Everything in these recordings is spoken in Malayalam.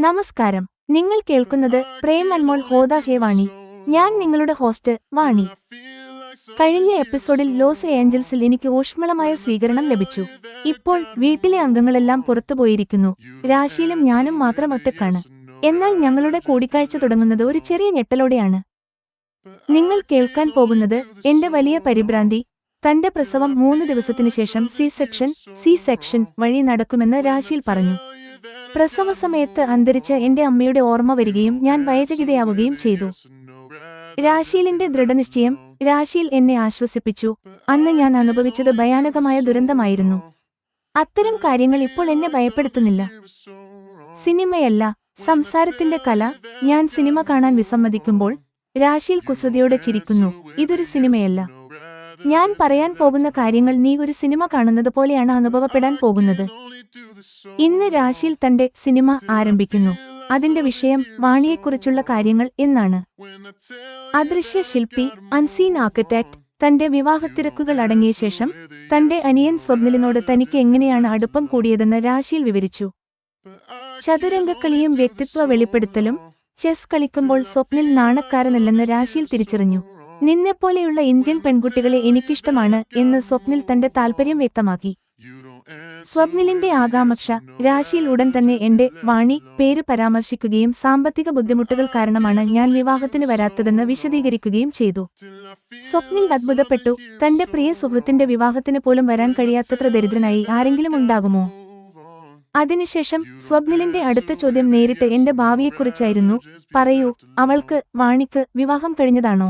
നമസ്കാരം. നിങ്ങൾ കേൾക്കുന്നത് പ്രേം അൻമോൾ ഹോദ ഹേ വാണി. ഞാൻ നിങ്ങളുടെ ഹോസ്റ്റ് വാണി. കഴിഞ്ഞ എപ്പിസോഡിൽ ലോസ് ഏഞ്ചൽസിൽ എനിക്ക് ഊഷ്മളമായ സ്വീകരണം ലഭിച്ചു. ഇപ്പോൾ വീട്ടിലെ അംഗങ്ങളെല്ലാം പുറത്തുപോയിരിക്കുന്നു. രാശിയിലും ഞാനും മാത്രം ഒറ്റക്കാണ്. എന്നാൽ ഞങ്ങളുടെ കൂടിക്കാഴ്ച തുടങ്ങുന്നത് ഒരു ചെറിയ ഞെട്ടലോടെയാണ്. നിങ്ങൾ കേൾക്കാൻ പോകുന്നത് എന്റെ വലിയ പരിഭ്രാന്തി. തന്റെ പ്രസവം 3 ദിവസത്തിനു ശേഷം സി സെക്ഷൻ വഴി നടക്കുമെന്ന് രാശിയിൽ പറഞ്ഞു. പ്രസവസമയത്ത് അന്തരിച്ച എന്റെ അമ്മയുടെ ഓർമ്മ വരികയും ഞാൻ വയചകിതയാവുകയും ചെയ്തു. രാശിയിലിന്റെ ദൃഢനിശ്ചയം. രാശിയിൽ എന്നെ ആശ്വസിപ്പിച്ചു. അന്ന് ഞാൻ അനുഭവിച്ചത് ഭയാനകമായ ദുരന്തമായിരുന്നു. അത്തരം കാര്യങ്ങൾ ഇപ്പോൾ എന്നെ ഭയപ്പെടുത്തുന്നില്ല. സിനിമയല്ല, സംസാരത്തിന്റെ കല. ഞാൻ സിനിമ കാണാൻ വിസമ്മതിക്കുമ്പോൾ രാശിയിൽ കുസൃതിയോടെ ചിരിക്കുന്നു. ഇതൊരു സിനിമയല്ല. ഞാൻ പറയാൻ പോകുന്ന കാര്യങ്ങൾ നീ ഒരു സിനിമ കാണുന്നത് പോലെയാണ് അനുഭവപ്പെടാൻ പോകുന്നത്. ഇന്ന് രാശിയിൽ തന്റെ സിനിമ ആരംഭിക്കുന്നു. അതിന്റെ വിഷയം വാണിയെക്കുറിച്ചുള്ള കാര്യങ്ങൾ എന്നാണ്. അദൃശ്യ ശില്പി, അൺസീൻ ആർക്കിടെക്ട്, തന്റെ വിവാഹത്തിരക്കുകൾ അടങ്ങിയ ശേഷം തന്റെ അനിയൻ സ്വപ്നിലിനോട് തനിക്ക് എങ്ങനെയാണ് അടുപ്പം കൂടിയതെന്ന് രാശിയിൽ വിവരിച്ചു. ചതുരംഗക്കളിയും വ്യക്തിത്വ വെളിപ്പെടുത്തലും. ചെസ് കളിക്കുമ്പോൾ സ്വപ്നിൽ നാണക്കാരനല്ലെന്ന് രാശിയിൽ തിരിച്ചറിഞ്ഞു. നിന്നെപ്പോലെയുള്ള ഇന്ത്യൻ പെൺകുട്ടികളെ എനിക്കിഷ്ടമാണ് എന്ന് സ്വപ്നിൽ തന്റെ താൽപര്യം വ്യക്തമാക്കി. സ്വപ്നിലിന്റെ ആകാംക്ഷ. രാശിയിൽ ഉടൻ തന്നെ എന്റെ വാണി പേര് പരാമർശിക്കുകയും സാമ്പത്തിക ബുദ്ധിമുട്ടുകൾ കാരണമാണ് ഞാൻ വിവാഹത്തിന് വരാത്തതെന്ന് വിശദീകരിക്കുകയും ചെയ്തു. സ്വപ്നിൽ അത്ഭുതപ്പെട്ടു. തന്റെ പ്രിയ സുഹൃത്തിന്റെ വിവാഹത്തിന് പോലും വരാൻ കഴിയാത്തത്ര ദരിദ്രനായി ആരെങ്കിലും ഉണ്ടാകുമോ? അതിനുശേഷം സ്വപ്നിലിന്റെ അടുത്ത ചോദ്യം നേരിട്ട് എന്റെ ഭാവിയെക്കുറിച്ചായിരുന്നു. പറയൂ, അവൾക്ക്, വാണിക്ക് വിവാഹം കഴിഞ്ഞതാണോ?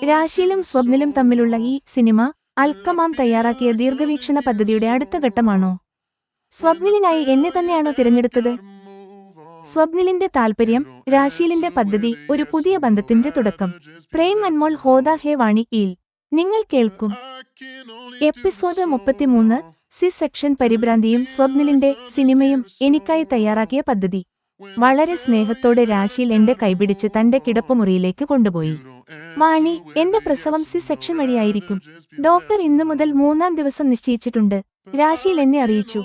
രാശിയിലും സ്വപ്നിലും തമ്മിലുള്ള ഈ സിനിമ അൽക്കമാം തയ്യാറാക്കിയ ദീർഘവീക്ഷണ പദ്ധതിയുടെ അടുത്ത ഘട്ടമാണോ? സ്വപ്നിലിനായി എന്നെ തന്നെയാണോ തിരഞ്ഞെടുത്തത്? സ്വപ്നിലിന്റെ താൽപര്യം. രാശിയിലിന്റെ പദ്ധതി. ഒരു പുതിയ ബന്ധത്തിന്റെ തുടക്കം. പ്രേം അൻമോൾ ഹോദ ഹേ വാണി യിൽ നിങ്ങൾ കേൾക്കും. എപ്പിസോഡ് 33. സി സെക്ഷൻ പരിഭ്രാന്തിയും സ്വപ്നിലിന്റെ സിനിമയും എനിക്കായി തയ്യാറാക്കിയ പദ്ധതി. വളരെ സ്നേഹത്തോടെ രാശിയിൽ എന്റെ കൈപിടിച്ച് തന്റെ കിടപ്പുമുറിയിലേക്ക് കൊണ്ടുപോയി. വാണി, എന്റെ പ്രസവം സി സെക്ഷൻ വഴിയായിരിക്കും. ഡോക്ടർ ഇന്നു മുതൽ 3-ാം ദിവസം നിശ്ചയിച്ചിട്ടുണ്ട്. രാശിയിൽ എന്നെ അറിയിച്ചു.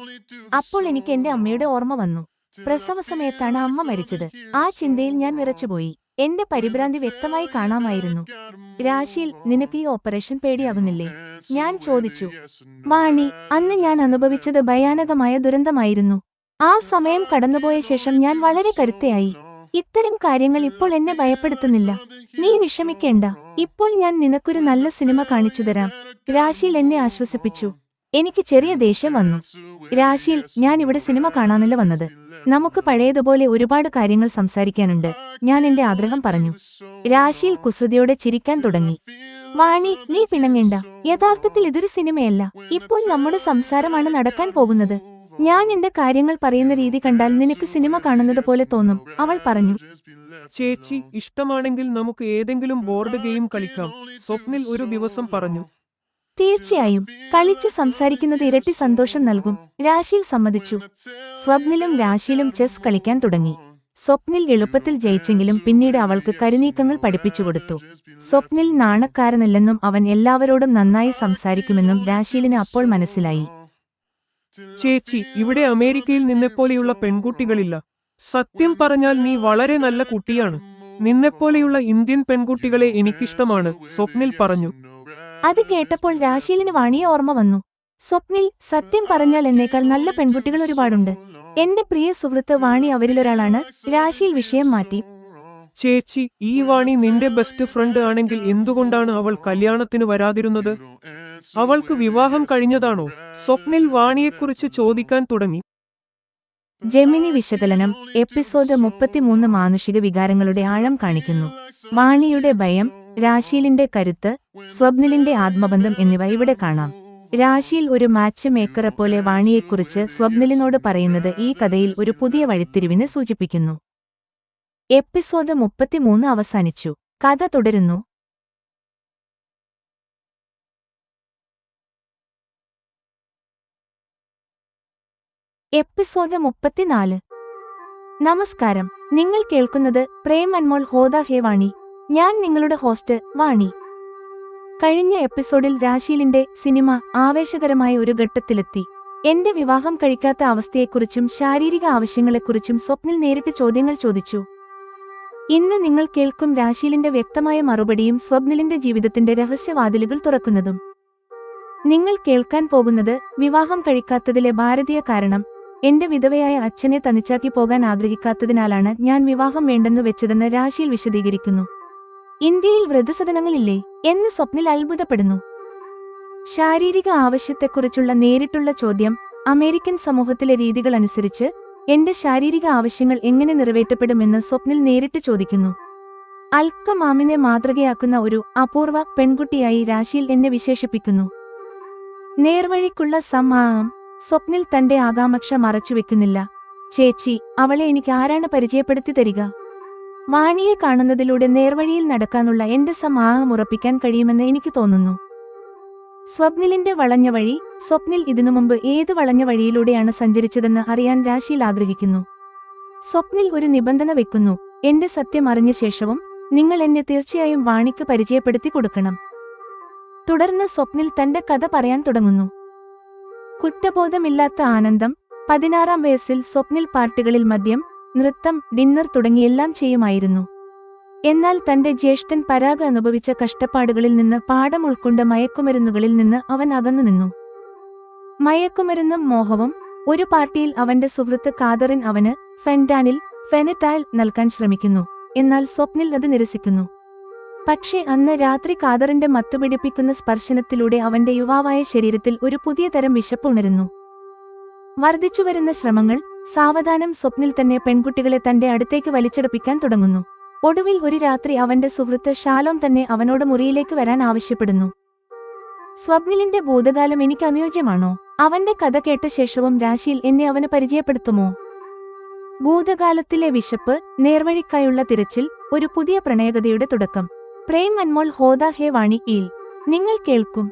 അപ്പോൾ എനിക്ക് എന്റെ അമ്മയുടെ ഓർമ്മ വന്നു. പ്രസവ സമയത്താണ് അമ്മ മരിച്ചത്. ആ ചിന്തയിൽ ഞാൻ വിറച്ചുപോയി. എന്റെ പരിഭ്രാന്തി വ്യക്തമായി കാണാമായിരുന്നു. രാശിയിൽ, നിനക്ക് ഈ ഓപ്പറേഷൻ പേടിയാകുന്നില്ലേ? ഞാൻ ചോദിച്ചു. വാണി, അന്ന് ഞാൻ അനുഭവിച്ചത് ഭയാനകമായ ദുരന്തമായിരുന്നു. ആ സമയം കടന്നുപോയ ശേഷം ഞാൻ വളരെ കരുത്തയായി. ഇത്തരം കാര്യങ്ങൾ ഇപ്പോൾ എന്നെ ഭയപ്പെടുത്തുന്നില്ല. നീ വിഷമിക്കേണ്ട. ഇപ്പോൾ ഞാൻ നിനക്കൊരു നല്ല സിനിമ കാണിച്ചു തരാം. രാശിയിൽ എന്നെ ആശ്വസിപ്പിച്ചു. എനിക്ക് ചെറിയ ദേഷ്യം വന്നു. രാശിയിൽ, ഞാൻ ഇവിടെ സിനിമ കാണാനല്ല വന്നത്. നമുക്ക് പഴയതുപോലെ ഒരുപാട് കാര്യങ്ങൾ സംസാരിക്കാനുണ്ട്. ഞാൻ എന്റെ ആഗ്രഹം പറഞ്ഞു. രാശിയിൽ കുസൃതിയോടെ ചിരിക്കാൻ തുടങ്ങി. വാണി, നീ പിണങ്ങേണ്ട. യഥാർത്ഥത്തിൽ ഇതൊരു സിനിമയല്ല. ഇപ്പോൾ നമ്മുടെ സംസാരമാണ് നടക്കാൻ പോകുന്നത്. ഞാൻ എന്റെ കാര്യങ്ങൾ പറയുന്ന രീതി കണ്ടാൽ നിനക്ക് സിനിമ കാണുന്നത് പോലെ തോന്നും, അവൾ പറഞ്ഞു. ചേച്ചി, ഇഷ്ടമാണെങ്കിൽ നമുക്ക് ഏതെങ്കിലും ബോർഡ് ഗെയിം കളിക്കാം, സ്വപ്നിൽ ഒരു ദിവസം പറഞ്ഞു. തീർച്ചയായും. കളിച്ച് സംസാരിക്കുന്നത് ഇരട്ടി സന്തോഷം നൽകും. രാശിയിൽ സമ്മതിച്ചു. സ്വപ്നിലും രാശിയിലും ചെസ് കളിക്കാൻ തുടങ്ങി. സ്വപ്നിൽ എളുപ്പത്തിൽ ജയിച്ചെങ്കിലും പിന്നീട് അവൾക്ക് കരുനീക്കങ്ങൾ പഠിപ്പിച്ചുകൊടുത്തു. സ്വപ്നിൽ നാണക്കാരനല്ലെന്നും അവൻ എല്ലാവരോടും നന്നായി സംസാരിക്കുമെന്നും രാശിയിലിന് അപ്പോൾ മനസ്സിലായി. ചേച്ചി, ഇവിടെ അമേരിക്കയിൽ നിന്നെപ്പോലെയുള്ള പെൺകുട്ടികളില്ല. സത്യം പറഞ്ഞാൽ നീ വളരെ നല്ല കുട്ടിയാണ്. നിന്നെപ്പോലെയുള്ള ഇന്ത്യൻ പെൺകുട്ടികളെ എനിക്കിഷ്ടമാണ്, സ്വപ്നിൽ പറഞ്ഞു. അത് കേട്ടപ്പോൾ രാശിയിലിന് വാണിയെ ഓർമ്മ വന്നു. സ്വപ്നിൽ, സത്യം പറഞ്ഞാൽ എന്നേക്കാൾ നല്ല പെൺകുട്ടികൾ ഒരുപാടുണ്ട്. എന്റെ പ്രിയ സുഹൃത്ത് വാണി അവരിലൊരാളാണ്. രാശിയിൽ വിഷയം മാറ്റി. ചേച്ചി, ഈ വാണി നിന്റെ ബെസ്റ്റ് ഫ്രണ്ട് ആണെങ്കിൽ എന്തുകൊണ്ടാണ് അവൾ കല്യാണത്തിന് വരാതിരുന്നത്? അവൾക്ക് വിവാഹം കഴിഞ്ഞതാണോ? സ്വപ്നിൽ വാണിയെക്കുറിച്ച് ചോദിക്കാൻ തുടങ്ങി. ജെമിനി വിശകലനം. എപ്പിസോഡ് 33 മാനുഷിക വികാരങ്ങളുടെ ആഴം കാണിക്കുന്നു. വാണിയുടെ ഭയം, രാശിയിലിന്റെ കരുത്ത്, സ്വപ്നിലിന്റെ ആത്മബന്ധം എന്നിവ ഇവിടെ കാണാം. രാശിയിൽ ഒരു മാച്ച് മേക്കറെപ്പോലെ വാണിയെക്കുറിച്ച് സ്വപ്നിലിനോട് പറയുന്നത് ഈ കഥയിൽ ഒരു പുതിയ വഴിത്തിരിവിനെ സൂചിപ്പിക്കുന്നു. എപ്പിസോഡ് 33 അവസാനിച്ചു. കഥ തുടരുന്നു. എപ്പിസോഡ് 34. നമസ്കാരം. നിങ്ങൾ കേൾക്കുന്നത് പ്രേം അൻമോൾ ഹോദ ഹേ വാണി. ഞാൻ നിങ്ങളുടെ ഹോസ്റ്റ് വാണി. കഴിഞ്ഞ എപ്പിസോഡിൽ രാശിയിലിന്റെ സിനിമ ആവേശകരമായ ഒരു ഘട്ടത്തിലെത്തി. എന്റെ വിവാഹം കഴിക്കാത്ത അവസ്ഥയെക്കുറിച്ചും ശാരീരിക ആവശ്യങ്ങളെക്കുറിച്ചും സ്വപ്നിൽ നേരിട്ട് ചോദ്യങ്ങൾ ചോദിച്ചു. ഇന്ന് നിങ്ങൾ കേൾക്കും രാശീലിന്റെ വ്യക്തമായ മറുപടിയും സ്വപ്നിലിന്റെ ജീവിതത്തിന്റെ രഹസ്യവാതിലുകൾ തുറക്കുന്നതും. നിങ്ങൾ കേൾക്കാൻ പോകുന്നത് വിവാഹം കഴിക്കാത്തതിലെ ഭാരതീയ കാരണം. എന്റെ വിധവയായ അച്ഛനെ തനിച്ചാക്കി പോകാൻ ആഗ്രഹിക്കാത്തതിനാലാണ് ഞാൻ വിവാഹം വേണ്ടെന്നു വെച്ചതെന്ന് രാശീൽ വിശദീകരിക്കുന്നു. ഇന്ത്യയിൽ വൃദ്ധസദനങ്ങളില്ലേ എന്ന് സ്വപ്നിൽ അത്ഭുതപ്പെടുന്നു. ശാരീരിക ആവശ്യത്തെക്കുറിച്ചുള്ള നേരിട്ടുള്ള ചോദ്യം. അമേരിക്കൻ സമൂഹത്തിലെ രീതികളനുസരിച്ച് എന്റെ ശാരീരിക ആവശ്യങ്ങൾ എങ്ങനെ നിറവേറ്റപ്പെടുമെന്ന് സ്വപ്നിൽ നേരിട്ട് ചോദിക്കുന്നു. അൽക്കമാമിനെ മാതൃകയാക്കുന്ന ഒരു അപൂർവ പെൺകുട്ടിയായി രാശീൽ എന്നെ വിശേഷിപ്പിക്കുന്നു. നേർവഴിക്കുള്ള സമ്മാനം. സ്വപ്നിൽ തന്റെ ആകാംക്ഷ മറച്ചുവെക്കുന്നില്ല. ചേച്ചി, അവളെ എനിക്ക് ആരാണ് പരിചയപ്പെടുത്തി തരിക? വാണിയെ കാണുന്നതിലൂടെ നേർവഴിയിൽ നടക്കാനുള്ള എന്റെ സമ്മാനം ഉറപ്പിക്കാൻ കഴിയുമെന്ന് എനിക്ക് തോന്നുന്നു. സ്വപ്നിലിന്റെ വളഞ്ഞ വഴി. സ്വപ്നിൽ ഇതിനുമുമ്പ് ഏത് വളഞ്ഞ വഴിയിലൂടെയാണ് സഞ്ചരിച്ചതെന്ന് അറിയാൻ രാശീൽ ആഗ്രഹിക്കുന്നു. സ്വപ്നിൽ ഒരു നിബന്ധന വെക്കുന്നു. എന്റെ സത്യം അറിഞ്ഞ ശേഷവും നിങ്ങൾ എന്നെ തീർച്ചയായും വാണിക്ക് പരിചയപ്പെടുത്തി കൊടുക്കണം. തുടർന്ന് സ്വപ്നിൽ തന്റെ കഥ പറയാൻ തുടങ്ങുന്നു. കുറ്റബോധമില്ലാത്ത ആനന്ദം. 16-ാം വയസ്സിൽ സ്വപ്നിൽ പാർട്ടികളിൽ മദ്യം, നൃത്തം, ഡിന്നർ തുടങ്ങിയെല്ലാം ചെയ്യുമായിരുന്നു. എന്നാൽ തന്റെ ജ്യേഷ്ഠൻ പരാഗ് അനുഭവിച്ച കഷ്ടപ്പാടുകളിൽ നിന്ന് പാഠം ഉൾക്കൊണ്ട മയക്കുമരുന്നുകളിൽ നിന്ന് അവൻ അകന്നുനിന്നു. മയക്കുമരുന്നും മോഹവും. ഒരു പാർട്ടിയിൽ അവന്റെ സുഹൃത്ത് കാദറിൻ അവന് ഫെനറ്റൈൽ നൽകാൻ ശ്രമിക്കുന്നു. എന്നാൽ സ്വപ്നിൽ അത് നിരസിക്കുന്നു. പക്ഷേ അന്ന് രാത്രി കാദറിന്റെ മത്തുപിടിപ്പിക്കുന്ന സ്പർശനത്തിലൂടെ അവന്റെ യുവാവായ ശരീരത്തിൽ ഒരു പുതിയ തരം വിശപ്പ് ഉണരുന്നു. വർദ്ധിച്ചുവരുന്ന ശ്രമങ്ങൾ. സാവധാനം സ്വപ്നിൽ തന്നെ പെൺകുട്ടികളെ തന്റെ അടുത്തേക്ക് വലിച്ചെടുപ്പിക്കാൻ തുടങ്ങുന്നു. ഒടുവിൽ ഒരു രാത്രി അവന്റെ സുഹൃത്ത് ഷാലോം തന്നെ അവനോട് മുറിയിലേക്ക് വരാൻ ആവശ്യപ്പെടുന്നു. സ്വപ്നിലിന്റെ ഭൂതകാലം എനിക്ക് അനുയോജ്യമാണോ? അവന്റെ കഥ കേട്ട ശേഷവും രാശീൽ എന്നെ അവന് പരിചയപ്പെടുത്തുമോ? ഭൂതകാലത്തിലെ വിശപ്പ്. നേർവഴിക്കായുള്ള തിരച്ചിൽ. ഒരു പുതിയ പ്രണയകഥയുടെ തുടക്കം. പ്രേം അൻമോൾ ഹോദാ ഹേ വാണി ഈൽ. നിങ്ങൾ കേൾക്കും.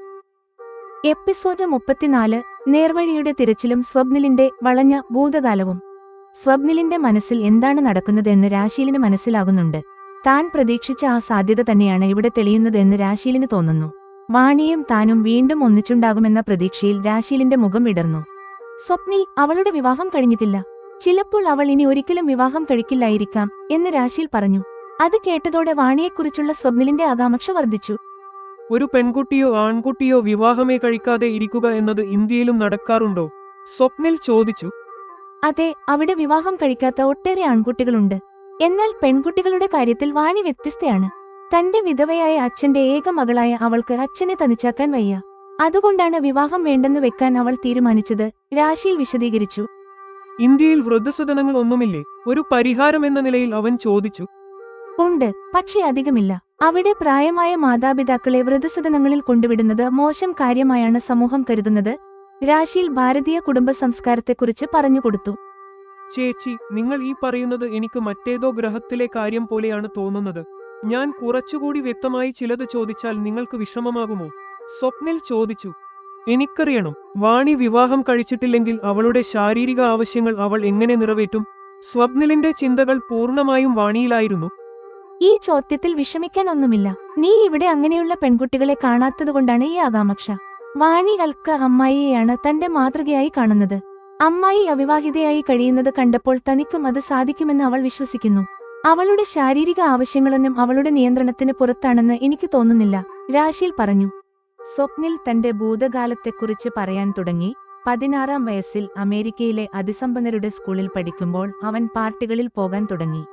എപ്പിസോഡ് 34. നേർവഴിയുടെ തിരച്ചിലും സ്വപ്നിലിന്റെ വളഞ്ഞ ഭൂതകാലവും. സ്വപ്നിലിന്റെ മനസ്സിൽ എന്താണ് നടക്കുന്നതെന്ന് രാശീലിന് മനസ്സിലാകുന്നുണ്ട്. താൻ പ്രതീക്ഷിച്ച ആ സാധ്യത തന്നെയാണ് ഇവിടെ തെളിയുന്നതെന്ന് രാശീലിന് തോന്നുന്നു. വാണിയും താനും വീണ്ടും ഒന്നിച്ചുണ്ടാകുമെന്ന പ്രതീക്ഷയിൽ രാശീലിന്റെ മുഖം വിടർന്നു. സ്വപ്നിൽ, അവളുടെ വിവാഹം കഴിഞ്ഞിട്ടില്ല. ചിലപ്പോൾ അവൾ ഇനി ഒരിക്കലും വിവാഹം കഴിക്കില്ലായിരിക്കാം എന്ന് രാശീൽ പറഞ്ഞു. അത് കേട്ടതോടെ വാണിയെക്കുറിച്ചുള്ള സ്വപ്നിലിന്റെ ആകാംക്ഷ വർദ്ധിച്ചു. ഒരു പെൺകുട്ടിയോ ആൺകുട്ടിയോ വിവാഹമേ കഴിക്കാതെ ഇരിക്കുക എന്നത് ഇന്ത്യയിലും നടക്കാറുണ്ടോ? സ്വപ്നിൽ ചോദിച്ചു. അതെ, അവിടെ വിവാഹം കഴിക്കാത്ത ഒട്ടേറെ ആൺകുട്ടികളുണ്ട്. എന്നാൽ പെൺകുട്ടികളുടെ കാര്യത്തിൽ വാണി വ്യത്യസ്തയാണ്. തന്റെ വിധവയായ അച്ഛന്റെ ഏക മകളായ അവൾക്ക് അച്ഛനെ തനിച്ചാക്കാൻ വയ്യ. അതുകൊണ്ടാണ് വിവാഹം വേണ്ടെന്ന് വെക്കാൻ അവൾ തീരുമാനിച്ചത്. രാശീൽ വിശദീകരിച്ചു. ഇന്ത്യയിൽ വൃദ്ധസദനങ്ങൾ ഒന്നുമില്ലേ? ഒരു പരിഹാരമെന്ന നിലയിൽ അവൻ ചോദിച്ചു. ഉണ്ട്, പക്ഷേ അധികമില്ല. അവിടെ പ്രായമായ മാതാപിതാക്കളെ വൃദ്ധസദനങ്ങളിൽ കൊണ്ടുവിടുന്നത് മോശം കാര്യമായാണ് സമൂഹം കരുതുന്നത്. രാശീൽ ഭാരതീയ കുടുംബ സംസ്കാരത്തെക്കുറിച്ച് പറഞ്ഞുകൊടുത്തു. ചേച്ചി, നിങ്ങൾ ഈ പറയുന്നത് എനിക്ക് മറ്റേതോ ഗ്രഹത്തിലെ കാര്യം പോലെയാണ് തോന്നുന്നത്. ഞാൻ കുറച്ചുകൂടി വ്യക്തമായി ചിലത് ചോദിച്ചാൽ നിങ്ങൾക്ക് വിഷമമാകുമോ? സ്വപ്നിൽ ചോദിച്ചു. എനിക്കറിയണം. വാണി വിവാഹം കഴിച്ചിട്ടില്ലെങ്കിൽ അവളുടെ ശാരീരിക ആവശ്യങ്ങൾ അവൾ എങ്ങനെ നിറവേറ്റും? സ്വപ്നിലിന്റെ ചിന്തകൾ പൂർണ്ണമായും വാണിയിലായിരുന്നു. ഈ ചോദ്യത്തിൽ വിഷമിക്കാൻ ഒന്നുമില്ല. നീ ഇവിടെ അങ്ങനെയുള്ള പെൺകുട്ടികളെ കാണാത്തതുകൊണ്ടാണ് ഈ ആകാംക്ഷ. വാണി അൽക്ക അമ്മായിയെയാണ് തന്റെ മാതൃകയായി കാണുന്നത്. അമ്മായി അവിവാഹിതയായി കഴിയുന്നത് കണ്ടപ്പോൾ തനിക്കും അത് സാധിക്കുമെന്ന് അവൾ വിശ്വസിക്കുന്നു. അവളുടെ ശാരീരിക ആവശ്യങ്ങളൊന്നും അവളുടെ നിയന്ത്രണത്തിന് പുറത്താണെന്ന് എനിക്ക് തോന്നുന്നില്ല, രാശീൽ പറഞ്ഞു. സ്വപ്നിൽ തന്റെ ഭൂതകാലത്തെക്കുറിച്ച് പറയാൻ തുടങ്ങി. 16-ാം വയസ്സിൽ അമേരിക്കയിലെ അതിസമ്പന്നരുടെ സ്കൂളിൽ പഠിക്കുമ്പോൾ അവൻ പാർട്ടികളിൽ പോകാൻ തുടങ്ങി.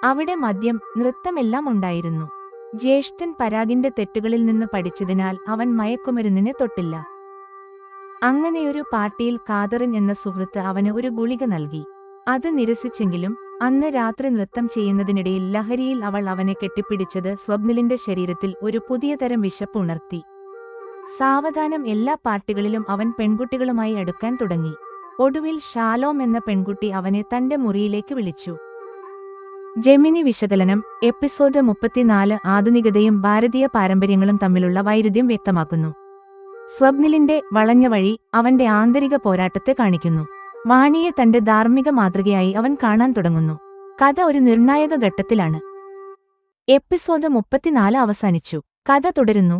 അവിടെ മദ്യം, നൃത്തമെല്ലാം ഉണ്ടായിരുന്നു. ജ്യേഷ്ഠൻ പരാഗിന്റെ തെറ്റുകളിൽ നിന്ന് പഠിച്ചതിനാൽ അവൻ മയക്കുമരുന്നിനെ തൊട്ടില്ല. അങ്ങനെയൊരു പാർട്ടിയിൽ കാദറിൻ എന്ന സുഹൃത്ത് അവന് ഒരു ഗുളിക നൽകി. അത് നിരസിച്ചെങ്കിലും അന്ന് രാത്രി നൃത്തം ചെയ്യുന്നതിനിടയിൽ ലഹരിയിൽ അവൾ അവനെ കെട്ടിപ്പിടിച്ചത് സ്വപ്നിലിന്റെ ശരീരത്തിൽ ഒരു പുതിയ തരം വിശപ്പ് ഉണർത്തി. സാവധാനം എല്ലാ പാർട്ടികളിലും അവൻ പെൺകുട്ടികളുമായി അടുക്കാൻ തുടങ്ങി. ഒടുവിൽ ഷാലോം എന്ന പെൺകുട്ടി അവനെ തന്റെ മുറിയിലേക്ക് വിളിച്ചു. ജെമിനി വിശകലനം. എപ്പിസോഡ് 34 ആധുനികതയും ഭാരതീയ പാരമ്പര്യങ്ങളും തമ്മിലുള്ള വൈരുദ്ധ്യം വ്യക്തമാക്കുന്നു. സ്വപ്നിലിന്റെ വളഞ്ഞ വഴി അവന്റെ ആന്തരിക പോരാട്ടത്തെ കാണിക്കുന്നു. വാണിയെ തന്റെ ധാർമ്മിക മാതൃകയായി അവൻ കാണാൻ തുടങ്ങുന്നു. കഥ ഒരു നിർണായക ഘട്ടത്തിലാണ്. എപ്പിസോഡ് 34 അവസാനിച്ചു. കഥ തുടരുന്നു.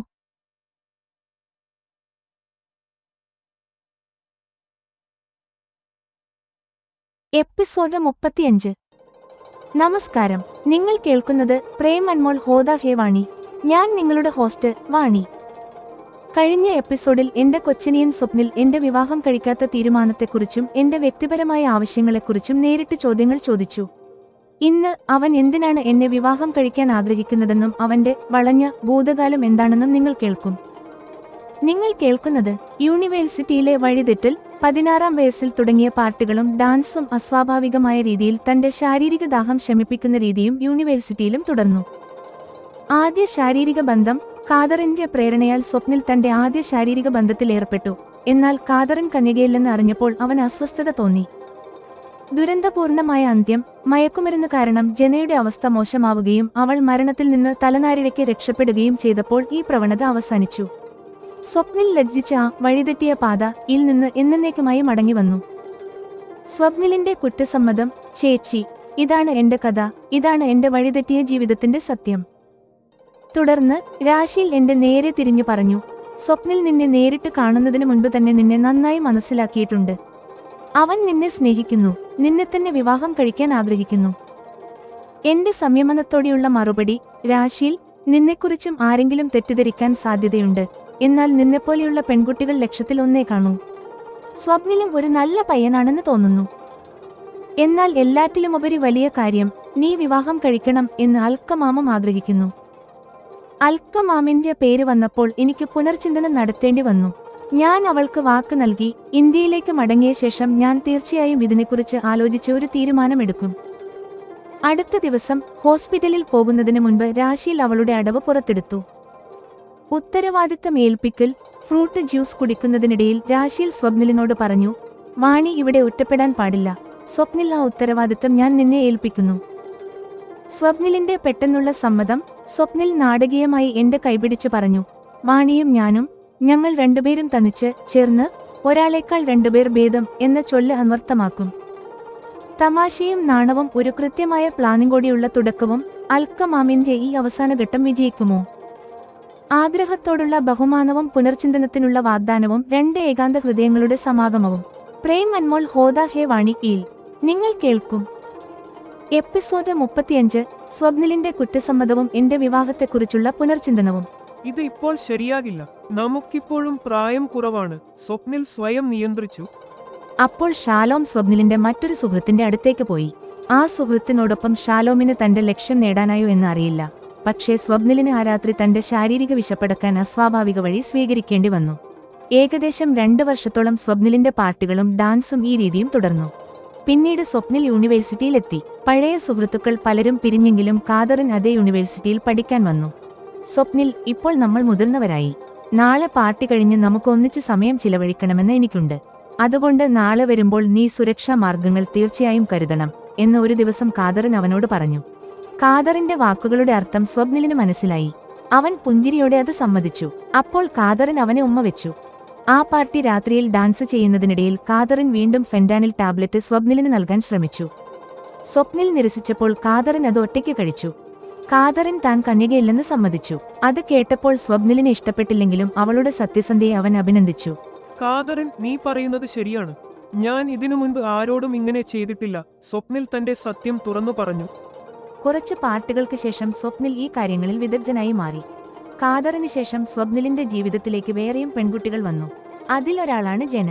എപ്പിസോഡ് 35. നമസ്കാരം, നിങ്ങൾ കേൾക്കുന്നത് പ്രേം അൻമോൾ ഹോദ ഹേ വാണി. ഞാൻ നിങ്ങളുടെ ഹോസ്റ്റ് വാണി. കഴിഞ്ഞ എപ്പിസോഡിൽ എന്റെ കൊച്ചനിയൻ സ്വപ്നിൽ എന്റെ വിവാഹം കഴിക്കാത്ത തീരുമാനത്തെക്കുറിച്ചും എന്റെ വ്യക്തിപരമായ ആവശ്യങ്ങളെക്കുറിച്ചും നേരിട്ട് ചോദ്യങ്ങൾ ചോദിച്ചു. ഇന്ന് അവൻ എന്തിനാണ് എന്നെ വിവാഹം കഴിക്കാൻ ആഗ്രഹിക്കുന്നതെന്നും അവന്റെ വളഞ്ഞ ഭൂതകാലം എന്താണെന്നും നിങ്ങൾ കേൾക്കും. നിങ്ങൾ കേൾക്കുന്നത് യൂണിവേഴ്സിറ്റിയിലെ വഴിതെറ്റൽ, 16-ാം വയസ്സിൽ തുടങ്ങിയ പാർട്ടികളും ഡാൻസും അസ്വാഭാവികമായ രീതിയിൽ തന്റെ ശാരീരിക ദാഹം ശമിപ്പിക്കുന്ന രീതിയും യൂണിവേഴ്സിറ്റിയിലും തുടർന്നു. ആദ്യ ശാരീരിക ബന്ധം. കാദറിന്റെ പ്രേരണയാൽ സ്വപ്നിൽ തന്റെ ആദ്യ ശാരീരിക ബന്ധത്തിലേർപ്പെട്ടു. എന്നാൽ കാദറിൻ കന്യകയില്ലെന്ന് അറിഞ്ഞപ്പോൾ അവൻ അസ്വസ്ഥത തോന്നി. ദുരന്തപൂർണമായ അന്ത്യം. മയക്കുമരുന്ന് കാരണം ജനയുടെ അവസ്ഥ മോശമാവുകയും അവൾ മരണത്തിൽ നിന്ന് തലനാരിഴയ്ക്ക് രക്ഷപ്പെടുകയും ചെയ്തപ്പോൾ ഈ പ്രവണത അവസാനിച്ചു. സ്വപ്നിൽ ലജ്ജിച്ച ആ വഴിതെറ്റിയ പാതയിൽ നിന്ന് എന്നേക്കുമായി മടങ്ങിവന്നു. സ്വപ്നിലിന്റെ കുറ്റസമ്മതം. ചേച്ചി, ഇതാണ് എന്റെ കഥ, ഇതാണ് എന്റെ വഴിതെറ്റിയ ജീവിതത്തിന്റെ സത്യം. തുടർന്ന് രാശിയിൽ എന്റെ നേരെ തിരിഞ്ഞു പറഞ്ഞു, സ്വപ്നിൽ നിന്നെ നേരിട്ട് കാണുന്നതിന് മുൻപ് തന്നെ നിന്നെ നന്നായി മനസ്സിലാക്കിയിട്ടുണ്ട്. അവൻ നിന്നെ സ്നേഹിക്കുന്നു, നിന്നെ തന്നെ വിവാഹം കഴിക്കാൻ ആഗ്രഹിക്കുന്നു. എന്റെ സംയമനത്തോടെയുള്ള മറുപടി, രാശിയിൽ, നിന്നെക്കുറിച്ചും ആരെങ്കിലും തെറ്റിദ്ധരിക്കാൻ സാധ്യതയുണ്ട്. എന്നാൽ നിന്നെപ്പോലെയുള്ള പെൺകുട്ടികൾ ലക്ഷത്തിൽ ഒന്നേ കാണൂ. സ്വപ്നിലും ഒരു നല്ല പയ്യനാണെന്ന് തോന്നുന്നു. എന്നാൽ എല്ലാറ്റിലുമുപരി വലിയ കാര്യം, നീ വിവാഹം കഴിക്കണം എന്ന് അൽക്കമാമം ആഗ്രഹിക്കുന്നു. അൽക്കമാമിന്റെ പേര് വന്നപ്പോൾ എനിക്ക് പുനർചിന്തനം നടത്തേണ്ടി വന്നു. ഞാൻ അവൾക്ക് വാക്ക് നൽകി, ഇന്ത്യയിലേക്ക് മടങ്ങിയ ശേഷം ഞാൻ തീർച്ചയായും ഇതിനെക്കുറിച്ച് ആലോചിച്ച് ഒരു തീരുമാനമെടുക്കും. അടുത്ത ദിവസം ഹോസ്പിറ്റലിൽ പോകുന്നതിന് മുൻപ് രാശിയിൽ അവളുടെ അടവ് പുറത്തെടുത്തു. ഉത്തരവാദിത്തം ഏൽപ്പിക്കൽ. ഫ്രൂട്ട് ജ്യൂസ് കുടിക്കുന്നതിനിടയിൽ രാശിയിൽ സ്വപ്നിലിനോട് പറഞ്ഞു, വാണി ഇവിടെ ഒറ്റപ്പെടാൻ പാടില്ല. സ്വപ്നിൽ, ആ ഉത്തരവാദിത്തം ഞാൻ നിന്നെ ഏൽപ്പിക്കുന്നു. സ്വപ്നിലിന്റെ പെട്ടെന്നുള്ള സമ്മതം. സ്വപ്നിൽ നാടകീയമായി എന്റെ കൈപിടിച്ച് പറഞ്ഞു, വാണിയും ഞാനും, ഞങ്ങൾ രണ്ടുപേരും തനിച്ച് ചേർന്ന് ഒരാളേക്കാൾ രണ്ടുപേർ ഭേദം എന്ന ചൊല്ല് അന്വർത്ഥമാക്കും. തമാശയും നാണവും ഒരു കൃത്യമായ പ്ലാനിങ്ങോടെയുള്ള തുടക്കവും അൽക്കമാമിന്റെ ഈ അവസാനഘട്ടം വിജയിക്കുമോ? ആഗ്രഹത്തോടുള്ള ബഹുമാനവും പുനർചിന്തനത്തിനുള്ള വാഗ്ദാനവും, രണ്ട് ഏകാന്ത ഹൃദയങ്ങളുടെ സമാഗമവും. പ്രേം അൻമോൾ ഹോദ ഹേ വാണി യിൽ നിങ്ങൾ കേൾക്കും. എപ്പിസോഡ് 35. സ്വപ്നിലിന്റെ കുറ്റസമ്മതവും എന്റെ വിവാഹത്തെക്കുറിച്ചുള്ള പുനർചിന്തനവും. ഇത് ഇപ്പോൾ ശരിയാകില്ല, നമുക്കിപ്പോഴും പ്രായം കുറവാണ്, സ്വപ്നിൽ സ്വയം നിയന്ത്രിച്ചു. അപ്പോൾ ഷാലോം സ്വപ്നിലിന്റെ മറ്റൊരു സുഹൃത്തിന്റെ അടുത്തേക്ക് പോയി. ആ സുഹൃത്തിനോടൊപ്പം ഷാലോമിന് തന്റെ ലക്ഷ്യം നേടാനായോ എന്ന് അറിയില്ല. പക്ഷേ സ്വപ്നിലിന് ആ രാത്രി തന്റെ ശാരീരിക വിശപ്പടക്കാൻ അസ്വാഭാവിക വഴി സ്വീകരിക്കേണ്ടി വന്നു. ഏകദേശം 2 വർഷത്തോളം സ്വപ്നിലിന്റെ പാർട്ടികളും ഡാൻസും ഈ രീതിയും തുടർന്നു. പിന്നീട് സ്വപ്നിൽ യൂണിവേഴ്സിറ്റിയിലെത്തി. പഴയ സുഹൃത്തുക്കൾ പലരും പിരിഞ്ഞെങ്കിലും കാദറിൻ അതേ യൂണിവേഴ്സിറ്റിയിൽ പഠിക്കാൻ വന്നു. സ്വപ്നിൽ, ഇപ്പോൾ നമ്മൾ മുതിർന്നവരായി. നാളെ പാർട്ടി കഴിഞ്ഞ് നമുക്ക് ഒന്നിച്ച് സമയം ചിലവഴിക്കണമെന്ന് എനിക്കുണ്ട്. അതുകൊണ്ട് നാളെ വരുമ്പോൾ നീ സുരക്ഷാ മാർഗങ്ങൾ തീർച്ചയായും കരുതണം എന്ന് ഒരു ദിവസം കാദറിൻ അവനോട് പറഞ്ഞു. കാദറിന്റെ വാക്കുകളുടെ അർത്ഥം സ്വപ്നിലിന് മനസ്സിലായി. അവൻ പുഞ്ചിരിയോടെ അത് സമ്മതിച്ചു. അപ്പോൾ കാദറിൻ അവനെ ഉമ്മ വെച്ചു. ആ പാർട്ടി രാത്രിയിൽ ഡാൻസ് ചെയ്യുന്നതിനിടയിൽ കാദറിൻ വീണ്ടും ഫെന്റാനിൽ ടാബ്ലറ്റ് സ്വപ്നിലിന് നൽകാൻ ശ്രമിച്ചു. സ്വപ്നിൽ നിരസിച്ചപ്പോൾ കാദറിൻ അത് ഒറ്റയ്ക്ക് കഴിച്ചു. കാദറിൻ താൻ കന്യകയില്ലെന്ന് സമ്മതിച്ചു. അത് കേട്ടപ്പോൾ സ്വപ്നിലിനെ ഇഷ്ടപ്പെട്ടില്ലെങ്കിലും അവളുടെ സത്യസന്ധയെ അവൻ അഭിനന്ദിച്ചു. കാദറിൻ, നീ പറയുന്നത് ശരിയാണ്, ഞാൻ ഇതിനു മുൻപ് ആരോടും ഇങ്ങനെ ചെയ്തിട്ടില്ല. സ്വപ്നിൽ തന്റെ സത്യം തുറന്നു പറഞ്ഞു. കുറച്ച് പാർട്ടികൾക്ക് ശേഷം സ്വപ്നിൽ ഈ കാര്യങ്ങളിൽ വിദഗ്ധനായി മാറി. കാദറിന് ശേഷം സ്വപ്നിലിന്റെ ജീവിതത്തിലേക്ക് വേറെയും പെൺകുട്ടികൾ വന്നു. അതിലൊരാളാണ് ജന.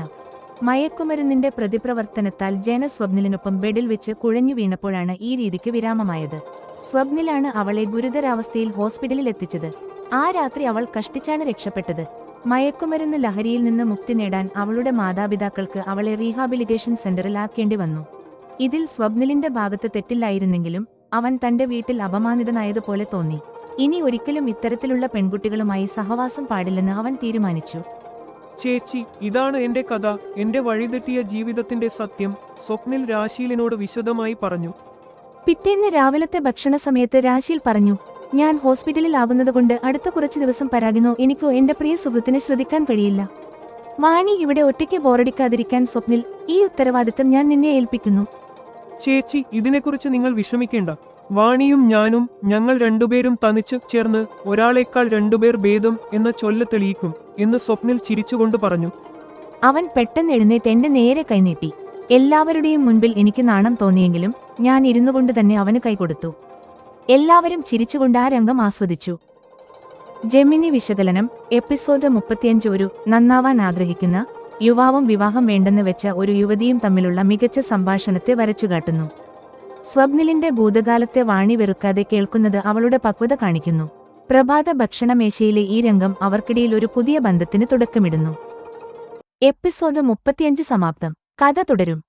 മയക്കുമരുന്നിന്റെ പ്രതിപ്രവർത്തനത്താൽ ജന സ്വപ്നിലിനൊപ്പം ബെഡിൽ വെച്ച് കുഴഞ്ഞു വീണപ്പോഴാണ് ഈ രീതിക്ക് വിരാമമായത്. സ്വപ്നിലാണ് അവളെ ഗുരുതരാവസ്ഥയിൽ ഹോസ്പിറ്റലിൽ എത്തിച്ചത്. ആ രാത്രി അവൾ കഷ്ടിച്ചാണ് രക്ഷപ്പെട്ടത്. മയക്കുമരുന്ന് ലഹരിയിൽ നിന്ന് മുക്തി നേടാൻ അവളുടെ മാതാപിതാക്കൾക്ക് അവളെ റീഹാബിലിറ്റേഷൻ സെന്ററിൽ ആക്കേണ്ടി വന്നു. ഇതിൽ സ്വപ്നിലിന്റെ ഭാഗത്ത് തെറ്റില്ലായിരുന്നെങ്കിലും അവൻ തന്റെ വീട്ടിൽ അപമാനിതനായതുപോലെ തോന്നി. ഇനി ഒരിക്കലും ഇത്തരത്തിലുള്ള പെൺകുട്ടികളുമായി സഹവാസം പാടില്ലെന്ന് അവൻ തീരുമാനിച്ചു. ചേച്ചി, ഇതാണ് എന്റെ കഥ, എന്റെ വഴിതെറ്റിയ ജീവിതത്തിന്റെ സത്യം, സ്വപ്നിൽ രാശിയിലിനോട് വിശദമായി പറഞ്ഞു. പിറ്റേന്ന് രാവിലത്തെ ഭക്ഷണ സമയത്ത് രാശിയിൽ പറഞ്ഞു, ഞാൻ ഹോസ്പിറ്റലിൽ ആകുന്നതുകൊണ്ട് അടുത്ത കുറച്ചു ദിവസം പരാകുന്നോ എനിക്കോ എന്റെ പ്രിയ സുഹൃത്തിനെ ശ്രദ്ധിക്കാൻ കഴിയില്ല. വാണി ഇവിടെ ഒറ്റയ്ക്ക് ബോറടിക്കാതിരിക്കാൻ സ്വപ്നിൽ, ഈ ഉത്തരവാദിത്തം ഞാൻ നിന്നെ ഏൽപ്പിക്കുന്നു. ചേച്ചി, ഇതിനെക്കുറിച്ച് നിങ്ങൾ വിഷമിക്കേണ്ട. വാണിയും ഞാനും, ഞങ്ങൾ രണ്ടുപേരും തനിച്ച് ചേർന്ന് ഒരാളേക്കാൾ രണ്ടുപേർ ഭേദം എന്ന ചൊല്ല് തെളിയിക്കും എന്ന് സ്വപ്നിൽ ചിരിച്ചുകൊണ്ട് പറഞ്ഞു. അവൻ പെട്ടെന്ന് എഴുന്നേറ്റ് എന്റെ നേരെ കൈനീട്ടി. എല്ലാവരുടെയും മുൻപിൽ എനിക്ക് നാണം തോന്നിയെങ്കിലും ഞാൻ ഇരുന്നുകൊണ്ട് തന്നെ അവന് കൈകൊടുത്തു. എല്ലാവരും ചിരിച്ചുകൊണ്ട് ആ രംഗം ആസ്വദിച്ചു. ജെമിനി വിശകലനം എപ്പിസോഡ് 35 ഒരു നന്നാവാൻ ആഗ്രഹിക്കുന്ന യുവാവും വിവാഹം വേണ്ടെന്ന് വെച്ച ഒരു യുവതിയും തമ്മിലുള്ള മികച്ച സംഭാഷണത്തെ വരച്ചുകാട്ടുന്നു. സ്വപ്നിലിന്റെ ഭൂതകാലത്തെ വാണി വെറുക്കാതെ കേൾക്കുന്നത് അവളുടെ പക്വത കാണിക്കുന്നു. പ്രഭാത ഭക്ഷണമേശയിലെ ഈ രംഗം അവർക്കിടയിൽ ഒരു പുതിയ ബന്ധത്തിന് തുടക്കമിടുന്നു. എപ്പിസോഡ് 35 സമാപ്തം. കഥ തുടരും.